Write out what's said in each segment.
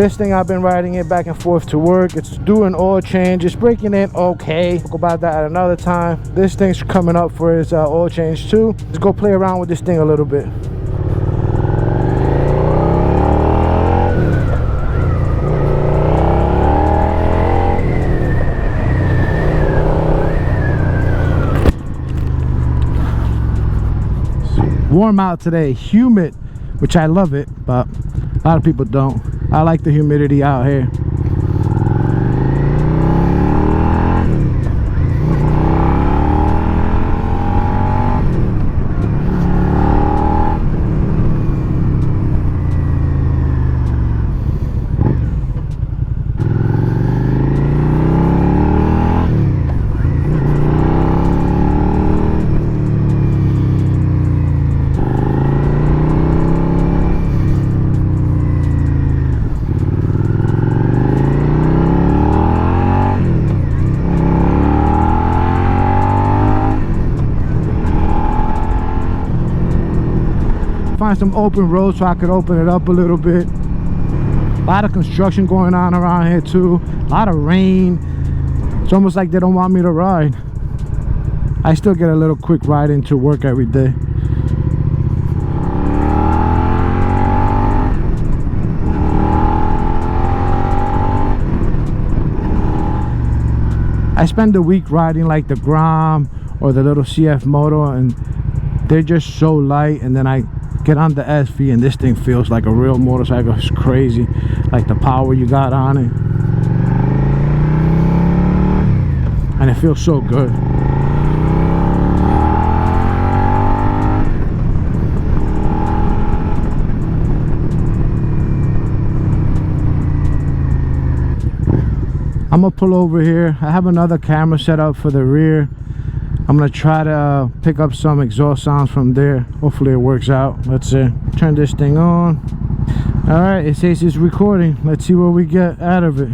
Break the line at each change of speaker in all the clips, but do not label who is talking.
This thing, I've been riding it back and forth to work. It's doing oil change. It's breaking in okay. Talk about that at another time. This thing's coming up for its oil change too. Let's go play around with this thing a little bit. Warm out today, humid, which I love it, but a lot of people don't. I like the humidity out here. Find some open roads so I could open it up a little bit. A lot of construction going on around here too. A lot of rain. It's almost like they don't want me to ride. I still get a little quick ride into work every day. I spend the week riding like the Grom or the little CF Moto, and they're just so light, and then I get on the SV and this thing feels like a real motorcycle. It's crazy, like the power you got on it, and it feels so good. I'm gonna pull over here. I have another camera set up for the rear. I'm gonna try to pick up some exhaust sounds from there. Hopefully it works out. Let's see. Turn this thing on. All right, it says it's recording. Let's see what we get out of it.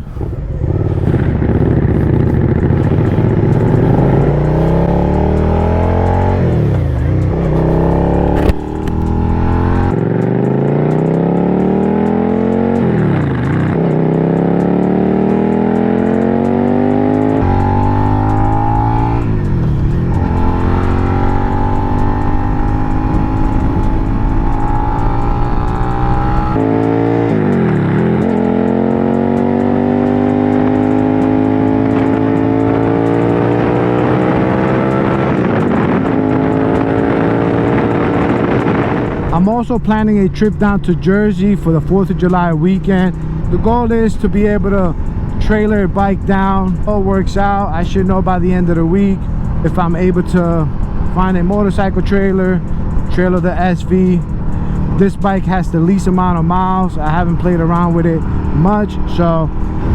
I'm also planning a trip down to Jersey for the 4th of July weekend. The goal is to be able to trailer a bike down. All works out, I should know by the end of the week if I'm able to find a motorcycle trailer the SV. This bike has the least amount of miles. I haven't played around with it much, so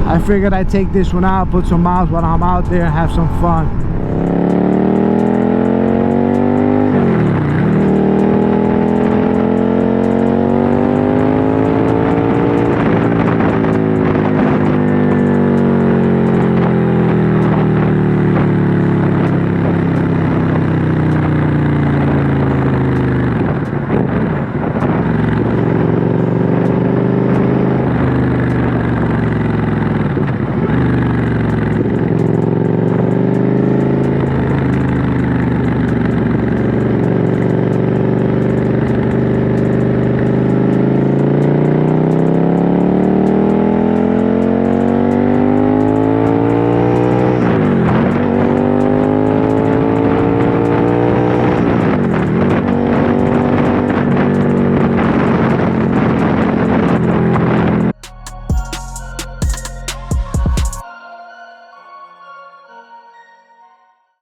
I figured I'd take this one out, put some miles while I'm out there and have some fun.